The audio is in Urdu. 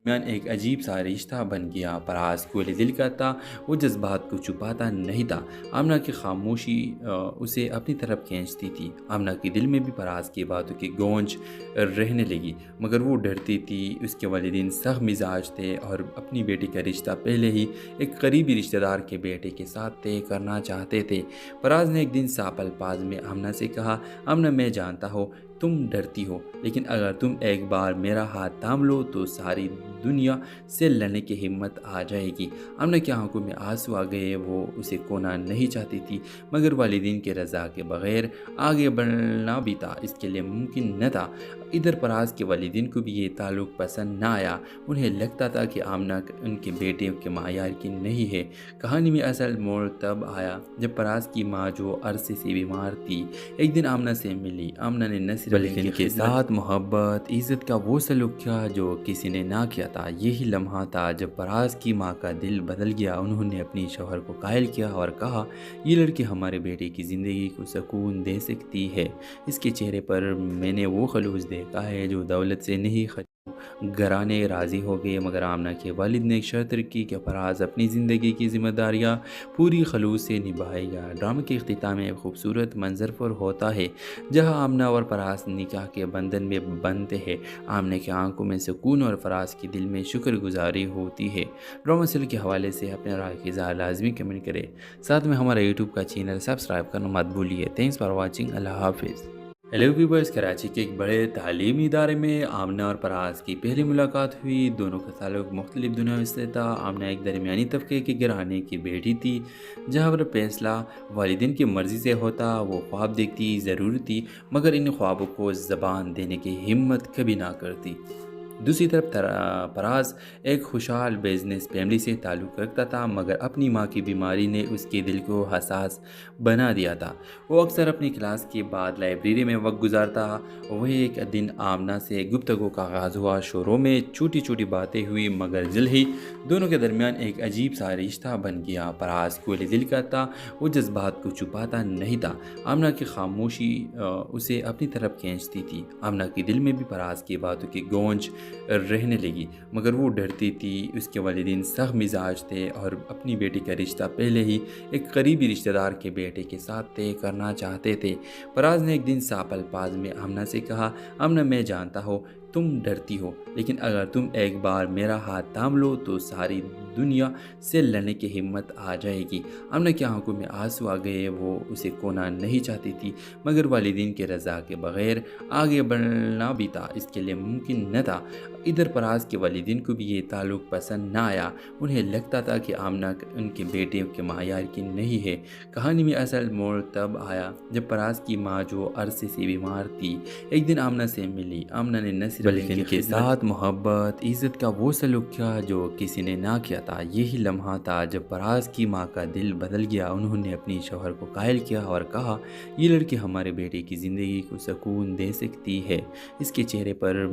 درمیان ایک عجیب سا رشتہ بن گیا۔ فراز کھلے دل کا تھا، وہ جذبات کو چھپاتا نہیں تھا۔ آمنہ کی خاموشی اسے اپنی طرف کھینچتی تھی۔ آمنہ کے دل میں بھی فراز کی باتوں کی گونج رہنے لگی، مگر وہ ڈرتی تھی۔ اس کے والدین سخت مزاج تھے اور اپنی بیٹی کا رشتہ پہلے ہی ایک قریبی رشتہ دار کے بیٹے کے ساتھ طے کرنا چاہتے تھے۔ فراز نے ایک دن صاف الفاظ میں آمنہ سے کہا، آمنہ میں جانتا ہوں تم ڈرتی ہو، لیکن اگر تم ایک بار میرا ہاتھ تھام لو تو ساری دنیا سے لڑنے کی ہمت آ جائے گی۔ آمنہ کی آنکھوں میں آنسو آ گئے۔ وہ اسے کھونا نہیں چاہتی تھی، مگر والدین کے رضا کے بغیر آگے بڑھنا بھی تھا اس کے لیے ممکن نہ تھا۔ ادھر فراز کے والدین کو بھی یہ تعلق پسند نہ آیا۔ انہیں لگتا تھا کہ آمنہ ان کے بیٹے کے معیار کی نہیں ہے۔ کہانی میں اصل موڑ تب آیا جب فراز کی ماں، جو عرصے سے بیمار تھی، ایک دن آمنہ سے ملی۔ آمنہ نے نہ صرف بلکہ ان کے ساتھ محبت، عزت کا وہ سلوک کیا جو کسی نے نہ کیا تھا۔ یہی لمحہ تھا جب فراز کی ماں کا دل بدل گیا۔ انہوں نے اپنی شوہر کو قائل کیا اور کہا، یہ لڑکی ہمارے بیٹے کی زندگی کو سکون دے سکتی ہے۔ اس کے چہرے پر میں نے وہ خلوص دیکھا ہے جو دولت سے نہیں۔ گھرانے راضی ہو گئے، مگر آمنہ کے والد نے ایک شرط رکھی کہ فراز اپنی زندگی کی ذمہ داریاں پوری خلوص سے نبھائے گا۔ ڈرامے کے اختتام میں ایک خوبصورت منظر پر ہوتا ہے جہاں آمنہ اور فراز نکاح کے بندھن میں بندھتے ہیں۔ آمنہ کی آنکھوں میں سکون اور فراز کے دل میں شکر گزاری ہوتی ہے۔ ڈرامہ سیریل کے حوالے سے اپنے رائے کی اظہار لازمی کمنٹ کریں، ساتھ میں ہمارا یوٹیوب کا چینل سبسکرائب کرنا مت بھولیے۔ Thanks for watching. اللہ حافظ۔ ہیلو ویورز، کراچی کے ایک بڑے تعلیمی ادارے میں آمنہ اور فراز کی پہلی ملاقات ہوئی۔ دونوں کا تعلق مختلف دنیاوں سے تھا۔ آمنہ ایک درمیانی طبقے کے گھرانے کی بیٹی تھی، جہاں پر فیصلہ والدین کی مرضی سے ہوتا۔ وہ خواب دیکھتی ضرور تھی، مگر ان خوابوں کو زبان دینے کی ہمت کبھی نہ کرتی۔ دوسری طرف فراز ایک خوشحال بزنس فیملی سے تعلق رکھتا تھا، مگر اپنی ماں کی بیماری نے اس کے دل کو حساس بنا دیا تھا۔ وہ اکثر اپنی کلاس کے بعد لائبریری میں وقت گزارتا۔ وہی ایک دن آمنہ سے گفتگو کا آغاز ہوا۔ شروع میں چھوٹی چھوٹی باتیں ہوئی، مگر جلد ہی دونوں کے درمیان ایک عجیب سا رشتہ بن گیا۔ فراز کھلے دل کا تھا، وہ جذبات کو چھپاتا نہیں تھا۔ آمنہ کی خاموشی اسے اپنی طرف کھینچتی تھی۔ آمنہ کے دل میں بھی فراز کی باتوں کی گونج رہنے لگی، مگر وہ ڈرتی تھی۔ اس کے والدین سخت مزاج تھے اور اپنی بیٹی کا رشتہ پہلے ہی ایک قریبی رشتہ دار کے بیٹے کے ساتھ طے کرنا چاہتے تھے۔ فراز نے ایک دن صاف الفاظ میں آمنہ سے کہا، آمنہ میں جانتا ہوں تم ڈرتی ہو، لیکن اگر تم ایک بار میرا ہاتھ تھام لو تو ساری دنیا سے لڑنے کی ہمت آ جائے گی۔ آمنہ کی آنکھوں میں آنسو آ گئے۔ وہ اسے کھونا نہیں چاہتی تھی، مگر والدین کے رضا کے بغیر آگے بڑھنا بھی تھا اس کے لیے ممکن نہ تھا۔ ادھر فراز کے والدین کو بھی یہ تعلق پسند نہ آیا۔ انہیں لگتا تھا کہ آمنہ ان کے بیٹے کے معیار کی نہیں ہے۔ کہانی میں اصل موڑ تب آیا جب فراز کی ماں، جو عرصے سے بیمار تھی، ایک دن آمنہ سے ملی۔ آمنہ نے نہ صرف بلکہ ان کے ساتھ محبت، عزت کا وہ سلوک کیا جو کسی نے نہ کیا تھا۔ یہی لمحہ تھا جب فراز کی ماں کا دل بدل گیا۔ انہوں نے اپنی شوہر کو قائل کیا اور کہا، یہ لڑکی ہمارے بیٹے کی زندگی کو سکون دے سکتی ہے۔ اس کے چہرے پر